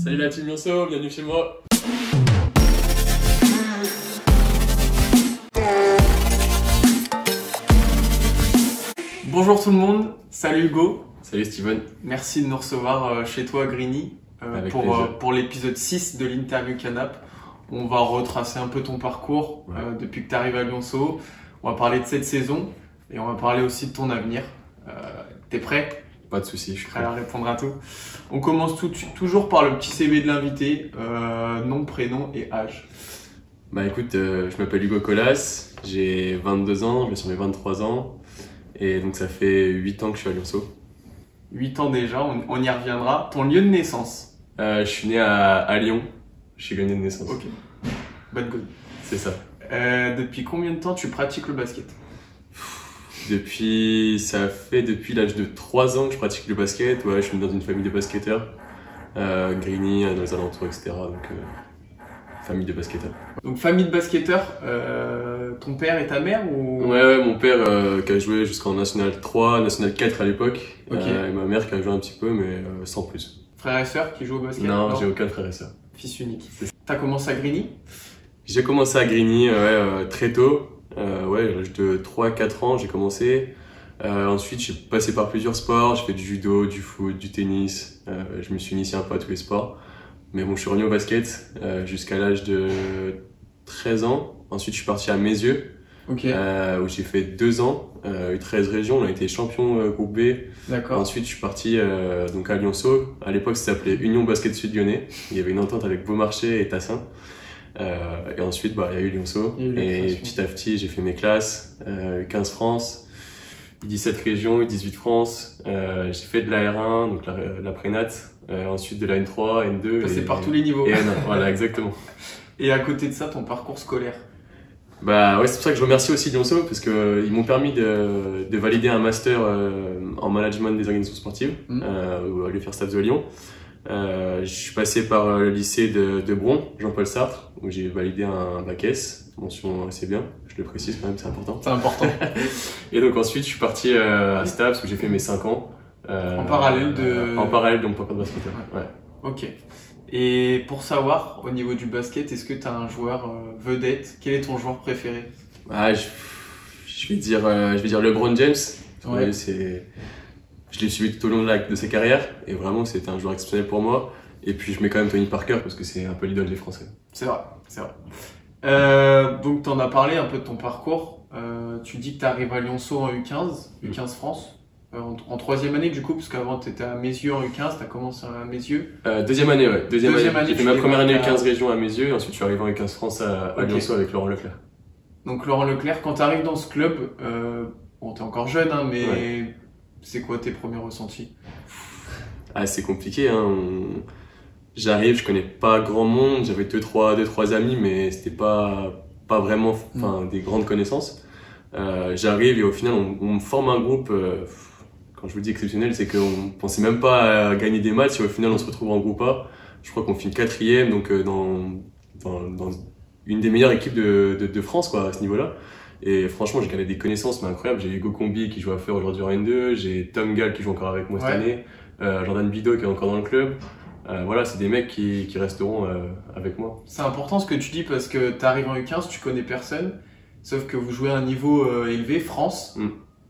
Salut la team Lionceau, bienvenue chez moi. Bonjour tout le monde, salut Hugo. Salut Steven. Merci de nous recevoir chez toi à Grigny pour l'épisode 6 de l'interview Canap. On va retracer un peu ton parcours depuis que tu arrives à Lionceau. On va parler de cette saison et on va parler aussi de ton avenir. T'es prêt? Pas de soucis, je suis prêt à répondre à tout. On commence toujours par le petit CV de l'invité, nom, prénom et âge. Bah écoute, je m'appelle Hugo Colas, j'ai 22 ans, je vais sur mes 23 ans et donc ça fait 8 ans que je suis à Lionceau. 8 ans déjà, on y reviendra. Ton lieu de naissance? Je suis né à Lyon, je suis gagné de naissance. Ok, bad good. C'est ça. Depuis combien de temps tu pratiques le basket? Depuis l'âge de 3 ans que je pratique le basket. Ouais, je suis dans une famille de basketteurs. Grigny, dans les alentours, etc. Donc, famille de basketteurs. Donc, famille de basketteurs, ton père et ta mère ou... Ouais, mon père qui a joué jusqu'en National 3, National 4 à l'époque. Okay. Et ma mère qui a joué un petit peu, mais sans plus. Frères et sœurs qui jouent au basket? Non, j'ai aucun frère et sœur. Fils unique. T'as commencé à Grigny? J'ai commencé à Grigny très tôt. À l'âge de 3-4 ans, j'ai commencé. Ensuite, j'ai passé par plusieurs sports. J'ai fait du judo, du foot, du tennis. Je me suis initié un peu à tous les sports. Mais bon, je suis revenu au basket jusqu'à l'âge de 13 ans. Ensuite, je suis parti à Meyzieux, où j'ai fait 2 ans. 13 régions, on a été champion groupe B. D'accord. Ensuite, je suis parti donc à Lionceau. À l'époque, ça s'appelait Union Basket Sud Lyonnais. Il y avait une entente avec Beaumarchais et Tassin. Et ensuite, il y a eu Lionceau. Et petit à petit, j'ai fait mes classes. 15 France, 17 régions, 18 France. J'ai fait de la R1, donc la prénat. Ensuite de la N3, N2. C'est par tous les niveaux. Et N1, voilà, exactement. Et à côté de ça, ton parcours scolaire? Bah ouais, c'est pour ça que je remercie aussi Lionceau, parce que ils m'ont permis de valider un master en management des organisations sportives, à l'Université de Lyon. Je suis passé par le lycée de Bron, Jean-Paul Sartre, où j'ai validé un bac S, mention assez bien, je le précise quand même, c'est important. C'est important. Et donc ensuite, je suis parti à Staps, où j'ai fait mes 5 ans. En parallèle de mon parcours de basket. Ouais. Ok. Et pour savoir, au niveau du basket, est-ce que tu as un joueur vedette? Quel est ton joueur préféré? Je vais dire LeBron James. Ouais. Je l'ai suivi tout au long de sa carrière et vraiment c'était un joueur exceptionnel pour moi. Et puis je mets quand même Tony Parker parce que c'est un peu l'idole des Français. C'est vrai, c'est vrai. Donc tu en as parlé un peu de ton parcours. Tu dis que tu arrives à Lionceau en U15 France. En 3e année du coup, parce qu'avant tu étais à Meyzieux en U15, tu as commencé à Meyzieux. Deuxième année, ouais. Deuxième année. J'ai fait ma première année U15 région à Meyzieux et ensuite je suis arrivé en U15 France à Lionceau avec Laurent Leclerc. Donc Laurent Leclerc, quand tu arrives dans ce club, bon t'es encore jeune mais c'est quoi tes premiers ressentis? C'est compliqué, hein. J'arrive, je connais pas grand monde, j'avais deux trois amis mais c'était pas vraiment des grandes connaissances. J'arrive et au final on me forme un groupe. Quand je vous dis exceptionnel, c'est qu'on pensait même pas à gagner des matchs et au final on se retrouve en groupe A. Je crois qu'on finit 4e, donc dans une des meilleures équipes de France quoi, à ce niveau-là. Et franchement, j'ai gagné des connaissances mais incroyables. J'ai Hugo Combi qui joue à Fleur aujourd'hui en N2, j'ai Tom Gall qui joue encore avec moi cette année, Jordan Bido qui est encore dans le club. Voilà, c'est des mecs qui resteront avec moi. C'est important ce que tu dis parce que tu arrives en U15, tu connais personne, sauf que vous jouez à un niveau élevé, France.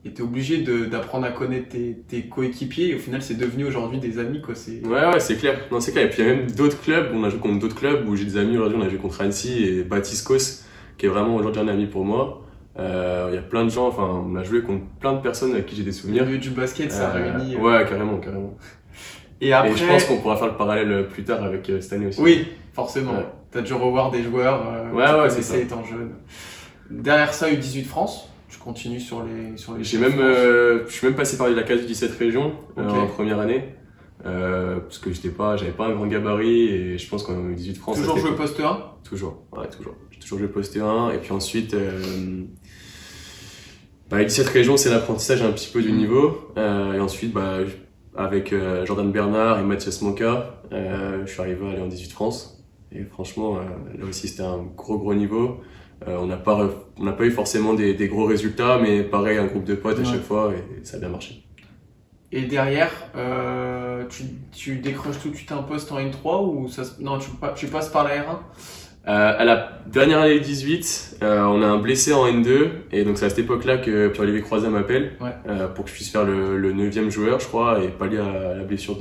Et t'es obligé d'apprendre à connaître tes coéquipiers et au final c'est devenu aujourd'hui des amis quoi. Ouais c'est clair. Non c'est clair. Et puis il y a même d'autres clubs, on a joué contre d'autres clubs où j'ai des amis aujourd'hui, on a joué contre Annecy et Baptiste Cos qui est vraiment aujourd'hui un ami pour moi. Il y a plein de gens, on a joué contre plein de personnes avec qui j'ai des souvenirs. Le lieu du basket ça réunit. Ouais carrément. Et après, je pense qu'on pourra faire le parallèle plus tard avec cette année aussi. Oui, forcément. Ouais. T'as dû revoir des joueurs c'est ça. Étant jeune. Derrière ça, U18 France. Tu continues sur les. Je suis même passé par la case du 17 régions en première année, parce que j'avais pas un grand gabarit et je pense qu'en U18 France. Toujours joué poste 1? Toujours. J'ai toujours joué poste 1 et puis ensuite. Les 17 régions, c'est l'apprentissage un petit peu du niveau et ensuite avec Jordan Bernard et Mathias Monca, je suis arrivé à aller en 18 France et franchement là aussi c'était un gros niveau. On n'a pas eu forcément des gros résultats, mais pareil, un groupe de potes à chaque fois et ça a bien marché. Et derrière, tu décroches tout de suite un poste en N3 ou non, tu passes par la R1? À la dernière année 18, on a un blessé en N2 et donc c'est à cette époque-là que Pierre-Olivier Croizat m'appelle pour que je puisse faire le 9e joueur, je crois, et pallier à la blessure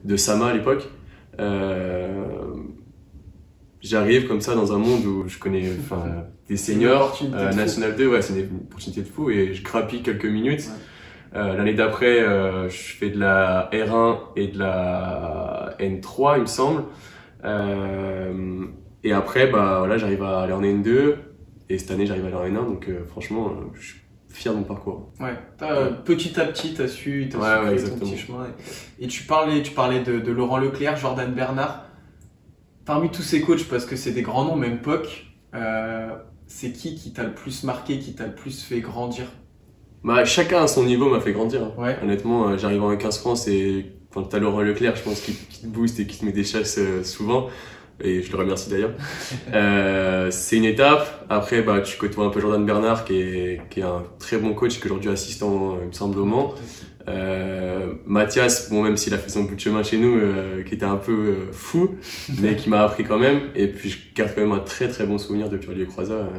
de Sama à l'époque. J'arrive comme ça dans un monde où je connais des seniors, National 2, ouais, c'est une opportunité de fou et je grappille quelques minutes. L'année d'après, je fais de la R1 et de la N3, il me semble. Et après, voilà, j'arrive à aller en N2 et cette année, j'arrive à aller en N1. Donc, franchement, je suis fier de mon parcours. Ouais, petit à petit, t'as su ton petit chemin. Et tu parlais de Laurent Leclerc, Jordan Bernard. Parmi tous ces coachs, parce que c'est des grands noms, même POC, c'est qui t'a le plus marqué, qui t'a le plus fait grandir? Chacun à son niveau m'a fait grandir. Ouais. Honnêtement, j'arrive en 15 France et quand t'as Laurent Leclerc, je pense qu'il te booste et qu'il te met des chasses souvent. Et je le remercie d'ailleurs. C'est une étape. Après, tu côtoies un peu Jordan Bernard, qui est un très bon coach, qui est aujourd'hui assistant, il me semble, au Mans. Mathias, bon, même s'il a fait son bout de chemin chez nous, qui était un peu fou, mais qui m'a appris quand même. Et puis, je garde quand même un très très bon souvenir de Pierre-Olivier Croizat,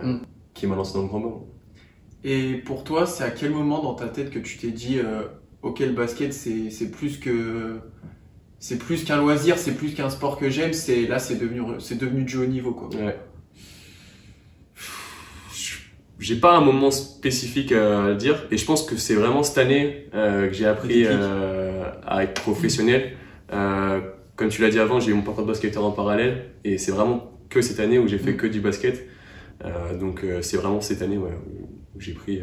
qui m'a lancé dans le grand bain. Et pour toi, c'est à quel moment dans ta tête que tu t'es dit, ok, le basket, c'est plus qu'un loisir, c'est plus qu'un sport que j'aime, c'est devenu du haut niveau, quoi. Ouais. J'ai pas un moment spécifique à dire et je pense que c'est vraiment cette année que j'ai appris à être professionnel. Comme tu l'as dit avant, j'ai eu mon parcours de basketteur en parallèle et c'est vraiment que cette année où j'ai fait que du basket. Donc c'est vraiment cette année où j'ai pris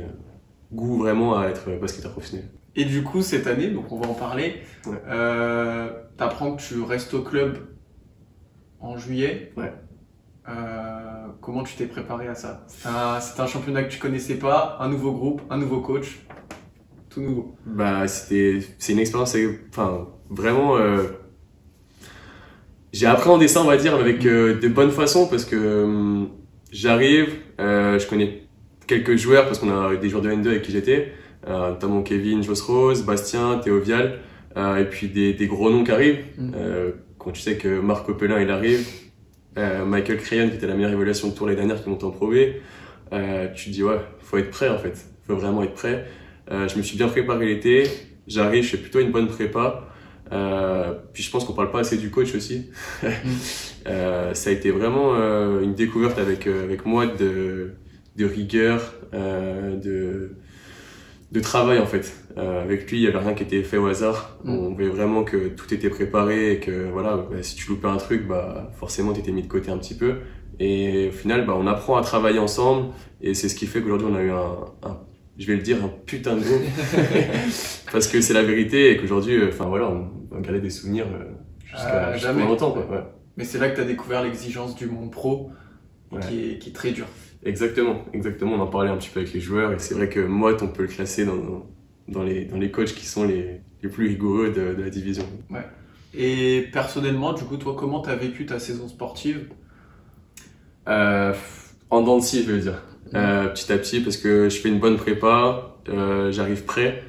goût vraiment à être basketteur professionnel. Et du coup, cette année, donc on va en parler, t'apprends que tu restes au club en juillet. Ouais. Comment tu t'es préparé à ça? C'était un championnat que tu connaissais pas, un nouveau groupe, un nouveau coach, tout nouveau. C'est une expérience, vraiment, j'ai appréhendé ça, on va dire, avec de bonnes façons parce que j'arrive, je connais quelques joueurs parce qu'on a des joueurs de N2 avec qui j'étais. Notamment Kevin, Joss Rose, Bastien, Théo Vial, et puis des gros noms qui arrivent. Quand tu sais que Marc Popelin il arrive, Michael Crayon qui était la meilleure évaluation de tour l'année dernière qui monte en Pro B, tu te dis ouais, faut être prêt en fait, faut vraiment être prêt. Je me suis bien préparé l'été, j'arrive, je fais plutôt une bonne prépa. Puis je pense qu'on parle pas assez du coach aussi. Ça a été vraiment une découverte avec moi de rigueur, de travail en fait. Avec lui, il y avait rien qui était fait au hasard. On voyait vraiment que tout était préparé et que voilà, si tu loupais un truc, forcément tu étais mis de côté un petit peu. Et au final, on apprend à travailler ensemble et c'est ce qui fait qu'aujourd'hui on a eu je vais le dire, un putain de groupe. Parce que c'est la vérité et qu'aujourd'hui, on va garder des souvenirs jusqu'à longtemps, quoi. Ouais. Mais c'est là que tu as découvert l'exigence du monde pro qui est très dur. Exactement. On en parlait un petit peu avec les joueurs et c'est vrai que Mott, on peut le classer dans les coachs qui sont les plus rigoureux de la division. Ouais. Et personnellement, du coup, toi, comment tu as vécu ta saison sportive? En dents de scie, je veux dire. Petit à petit, parce que je fais une bonne prépa, j'arrive prêt.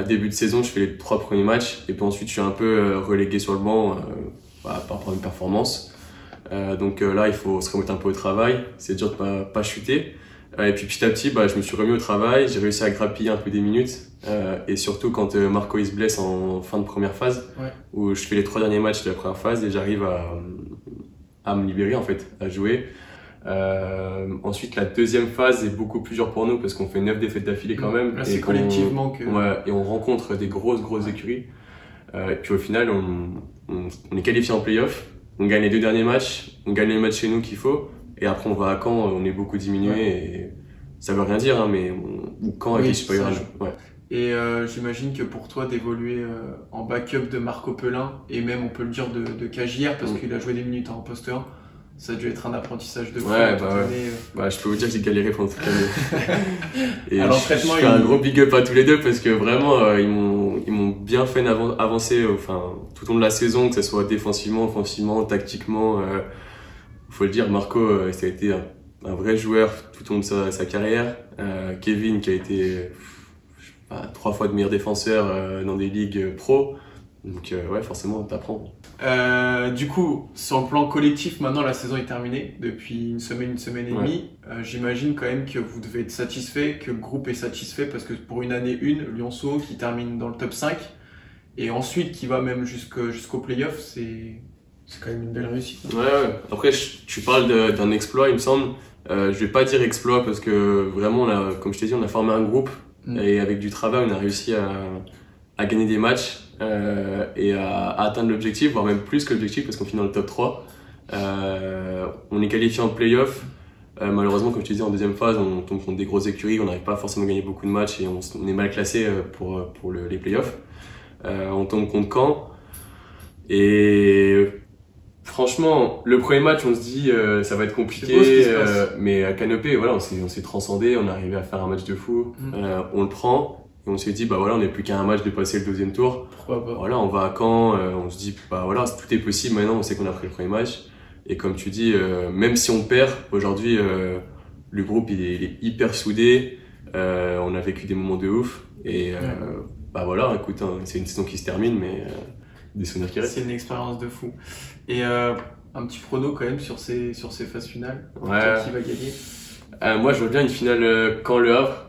Début de saison, je fais les 3 premiers matchs et puis ensuite je suis un peu relégué sur le banc par rapport à une performance. Donc là, il faut se remettre un peu au travail. C'est dur de pas chuter. Et puis petit à petit, je me suis remis au travail. J'ai réussi à grappiller un peu des minutes. Et surtout quand Marco il se blesse en fin de première phase, où je fais les 3 derniers matchs de la première phase et j'arrive à me libérer en fait, à jouer. Ensuite, la deuxième phase est beaucoup plus dure pour nous parce qu'on fait 9 défaites d'affilée quand même. Là, c'est collectivement que... et on rencontre des grosses écuries. Et puis au final, on est qualifié en play-off. On gagne les 2 derniers matchs, on gagne les matchs chez nous qu'il faut, et après on va à Caen, on est beaucoup diminué, et ça veut rien dire, mais Caen est supérieur à nous. Ouais. Et j'imagine que pour toi d'évoluer en backup de Marco Pelin, et même on peut le dire de Cagière, parce qu'il a joué des minutes en poste 1, ça a dû être un apprentissage de fou. Je peux vous dire que j'ai galéré pendant toute l'année. Et à l'entraînement, je fais un gros big up à tous les deux parce que vraiment ils m'ont bien fait avancer tout au long de la saison, que ce soit défensivement, offensivement, tactiquement. Faut le dire, Marco, ça a été un vrai joueur tout au long de sa carrière. Kevin qui a été, 3 fois de meilleur défenseur dans des ligues pro. Donc ouais, forcément, t'apprends. Du coup, sur le plan collectif, maintenant la saison est terminée depuis une semaine et demie. J'imagine quand même que vous devez être satisfait, que le groupe est satisfait, parce que pour une année Lionceau qui termine dans le top 5 et ensuite qui va même jusqu'au play-off, c'est quand même une belle réussite. Ouais. Après, tu parles d'un exploit, il me semble. Je vais pas dire exploit parce que vraiment, comme je t'ai dit, on a formé un groupe et avec du travail, on a réussi à gagner des matchs et à atteindre l'objectif, voire même plus que l'objectif parce qu'on finit dans le top 3. On est qualifié en play-off. Malheureusement, comme je te disais, en deuxième phase, on tombe contre des grosses écuries, on n'arrive pas forcément à gagner beaucoup de matchs et on est mal classé pour les play-offs. On tombe contre Caen et franchement, le premier match, on se dit ça va être compliqué, mais à Canopée, voilà, on s'est transcendé, on est arrivé à faire un match de fou, on le prend. Et on s'est dit, bah voilà, on n'est plus qu'à un match de passer le deuxième tour. Pourquoi pas? Voilà, on va à Caen, on se dit, bah voilà, tout est possible maintenant, on sait qu'on a pris le premier match. Et comme tu dis, même si on perd, aujourd'hui, le groupe, il est hyper soudé. On a vécu des moments de ouf. Et bah voilà, écoute, hein, c'est une saison qui se termine, mais des souvenirs qui restent. C'est une expérience de fou. Et un petit prono quand même sur ces phases finales. Ouais. Qui va gagner? Moi, je vois bien une finale Caen-Le Havre.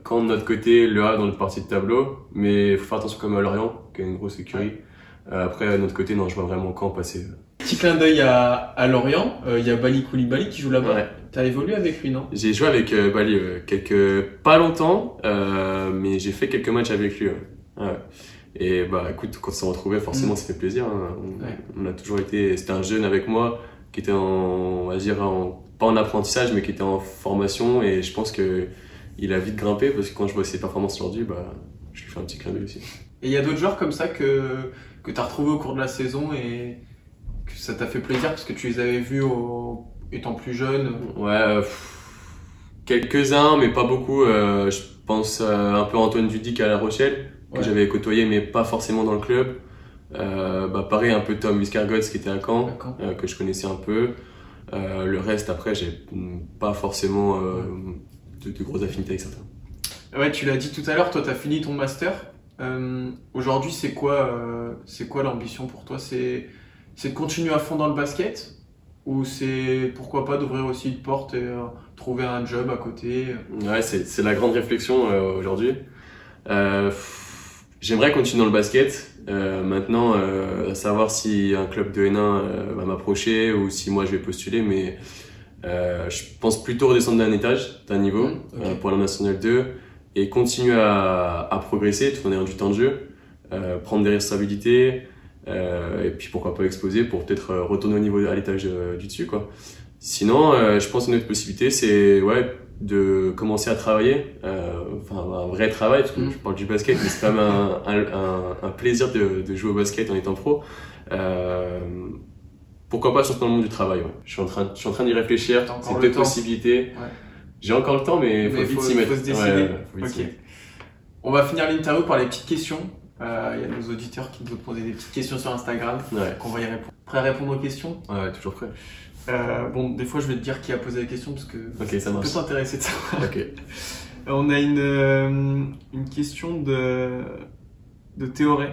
Caen de notre côté, Le Havre dans notre partie de tableau, mais il faut faire attention comme à Lorient, qui a une grosse écurie. Après, de notre côté, non, je vois vraiment Caen passer. Petit clin d'œil à Lorient, il y a Bali Koulibaly qui joue là-bas. Ouais. T'as évolué avec lui, non? J'ai joué avec Bali pas longtemps, mais j'ai fait quelques matchs avec lui. Ouais. Et bah écoute, quand on s'est retrouvés, forcément, ça fait plaisir. Hein. On a toujours été, c'était un jeune avec moi qui était on va dire, pas en apprentissage, mais qui était en formation, et je pense que il a vite grimpé parce que quand je vois ses performances aujourd'hui, bah, je lui fais un petit clin d'œil aussi. Et il y a d'autres joueurs comme ça que tu as retrouvés au cours de la saison et que ça t'a fait plaisir parce que tu les avais vus étant plus jeune? Ouais, quelques-uns, mais pas beaucoup. Je pense un peu à Antoine Dudic à La Rochelle, que j'avais côtoyé, mais pas forcément dans le club. Bah, pareil, un peu Tom Viscargots qui était à Caen, que je connaissais un peu. Le reste, après, j'ai pas forcément de grosses affinités avec certains. Ouais, tu l'as dit tout à l'heure, toi, tu as fini ton master. Aujourd'hui, c'est quoi l'ambition pour toi? C'est de continuer à fond dans le basket? Ou c'est, pourquoi pas, d'ouvrir aussi une porte et trouver un job à côté? Ouais, c'est la grande réflexion aujourd'hui. J'aimerais continuer dans le basket. Maintenant, à savoir si un club de N1 va m'approcher ou si moi je vais postuler, mais je pense plutôt redescendre d'un niveau pour la National 2 et continuer à progresser tout en ayant du temps de jeu, prendre des responsabilités et puis pourquoi pas exploser pour peut-être retourner au niveau à l'étage du dessus, quoi. Sinon, je pense qu'une autre possibilité, c'est de commencer à travailler, un vrai travail, parce que je parle du basket, mais c'est quand même un plaisir de jouer au basket en étant pro. Pourquoi pas sur le monde du travail, Je suis en train d'y réfléchir, c'est peut-être possibilité. J'ai encore le temps, mais faut vite s'y mettre. Faut se décider. On va finir l'interview par les petites questions. Il y a nos auditeurs qui nous ont posé des petites questions sur Instagram, qu'on va y répondre. Prêt à répondre aux questions? Ouais, toujours prêt. Bon, des fois je vais te dire qui a posé la question parce que ça peut t'intéresser de savoir. On a une question de Théoré.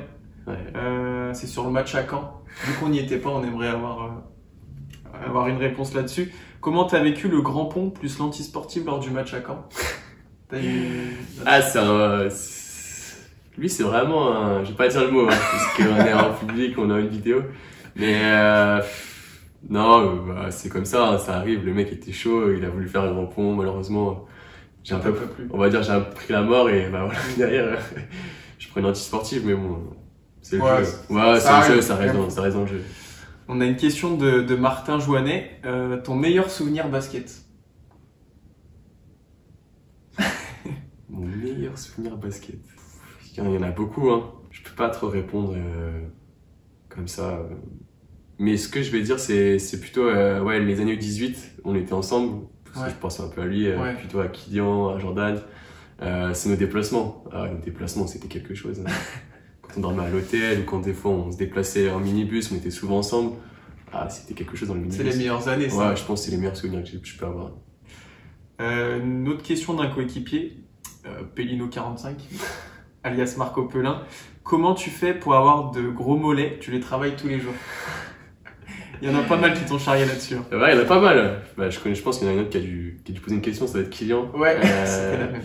C'est sur le match à Caen. Vu qu'on n'y était pas, on aimerait avoir une réponse là-dessus. Comment t'as vécu le grand pont plus l'antisportif lors du match à Caen? Lui, c'est vraiment je vais pas dire le mot, puisqu'on est en public, on a une vidéo. Mais non, c'est comme ça, ça arrive. Le mec était chaud, il a voulu faire un grand pont. Malheureusement, j'ai on va dire, j'ai pris la mort et bah voilà, derrière, je prends une anti-sportive, mais bon, c'est le jeu. C'est le jeu, ça reste dans le jeu. On a une question de Martin Joannet. Ton meilleur souvenir basket? Mon meilleur souvenir basket? Il y en a beaucoup, hein. Je peux pas trop répondre comme ça. Mais ce que je vais dire, c'est plutôt les années 18, on était ensemble, parce que je pense un peu à lui, plutôt à Kylian, à Jordan. C'est nos déplacements. Nos déplacements, c'était quelque chose. Quand on dormait à l'hôtel ou quand des fois on se déplaçait en minibus, on était souvent ensemble. C'était quelque chose dans le minibus. C'est les meilleures années, ça. Ouais, je pense que c'est les meilleurs souvenirs que je peux avoir. Une autre question d'un coéquipier. Pellino45, alias Marco Pelin. Comment tu fais pour avoir de gros mollets? Tu les travailles tous les jours? Il y en a pas mal qui t'ont charrié là-dessus. Ouais, il y en a pas mal. Je pense qu'il y en a une autre qui a dû poser une question, ça doit être Kylian. Ouais, c'était la même.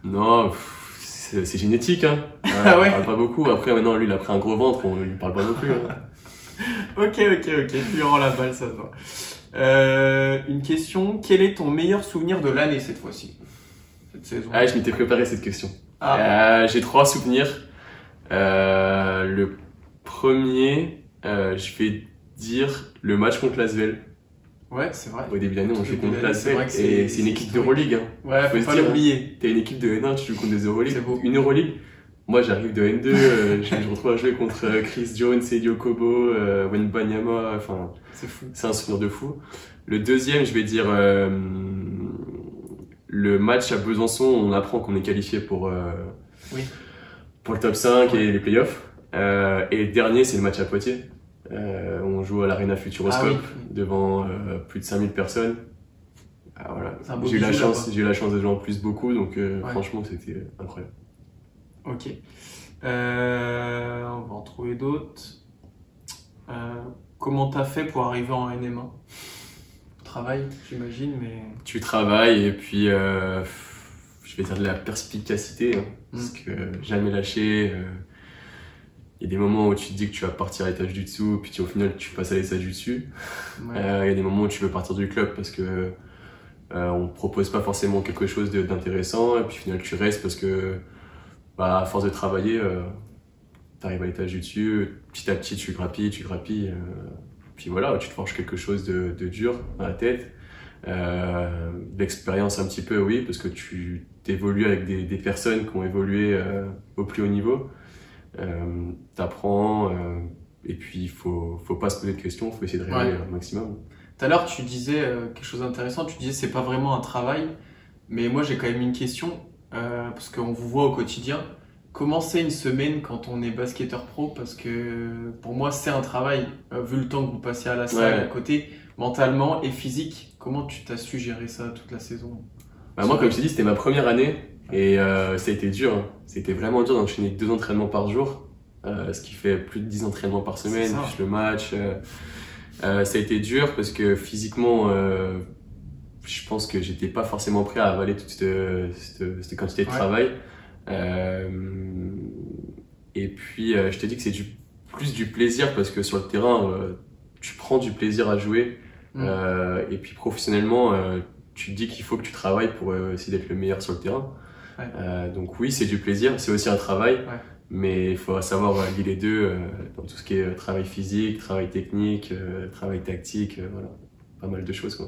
Non, c'est génétique, hein. Ah ouais. On parle pas beaucoup. Après, maintenant, lui, il a pris un gros ventre, on lui parle pas non plus. Hein. Ok. Tu lui rends la balle, ça se voit. Une question. Quel est ton meilleur souvenir de l'année cette fois-ci? Cette saison? Ah, je m'étais préparé cette question. J'ai 3 souvenirs. Le premier, je vais dire le match contre l'Asvel. Ouais, c'est vrai. Au début d'année, on joue contre l'Asvel et c'est une équipe d'Euroleague. Hein. Ouais, faut pas l'oublier. T'es une équipe de N1, tu joues contre des Euroleague. C'est beau. Une Euroleague. Moi, j'arrive de N2, je me retrouve à jouer contre Chris Jones, Elio Kobo, Wembanyama. Enfin, c'est fou. C'est un souvenir de fou. Le deuxième, je vais dire le match à Besançon. On apprend qu'on est qualifié pour le top 5 et les playoffs. Et le dernier, c'est le match à Poitiers. On joue à l'Arena Futuroscope devant plus de 5000 personnes. Voilà. J'ai eu la chance de jouer en plus beaucoup, donc franchement c'était incroyable. Ok. On va en trouver d'autres. Comment t'as fait pour arriver en NM1? Travail, j'imagine, mais... Tu travailles et puis je vais dire de la perspicacité, hein, parce que jamais lâcher. Il y a des moments où tu te dis que tu vas partir à l'étage du dessous, puis au final tu passes à l'étage du dessus. Il y a des moments où tu veux partir du club parce que on te propose pas forcément quelque chose d'intéressant, et puis au final tu restes parce que à force de travailler, tu arrives à l'étage du dessus, petit à petit tu grappilles, puis voilà, tu te forges quelque chose de dur dans la tête. L'expérience un petit peu, oui, parce que tu évolues avec des personnes qui ont évolué au plus haut niveau. T'apprends et puis il faut pas se poser de questions, faut essayer de rêver un maximum. Tout à l'heure tu disais quelque chose d'intéressant, tu disais c'est pas vraiment un travail, mais moi j'ai quand même une question parce qu'on vous voit au quotidien. Comment c'est une semaine quand on est basketteur pro? Parce que pour moi c'est un travail, vu le temps que vous passez à la salle à côté, mentalement et physique. Comment tu t'as su gérer ça toute la saison? Moi comme je t'ai dit, c'était ma première année. Et ça a été dur, hein. C'était vraiment dur d'enchaîner 2 entraînements par jour, ce qui fait plus de 10 entraînements par semaine, plus le match. Ça a été dur parce que physiquement, je pense que j'étais pas forcément prêt à avaler toute cette quantité de travail. Et puis, je te dis que c'est plus du plaisir parce que sur le terrain, tu prends du plaisir à jouer. Et puis professionnellement, tu te dis qu'il faut que tu travailles pour essayer d'être le meilleur sur le terrain. Donc oui, c'est du plaisir, c'est aussi un travail, mais il faut savoir lier les deux dans tout ce qui est travail physique, travail technique, travail tactique, voilà, pas mal de choses quoi.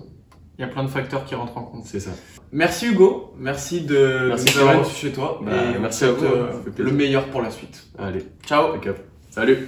Il y a plein de facteurs qui rentrent en compte. C'est ça. Merci Hugo, merci de nous avoir reçus chez toi. Et merci à vous, le meilleur pour la suite. Allez, ciao. Salut.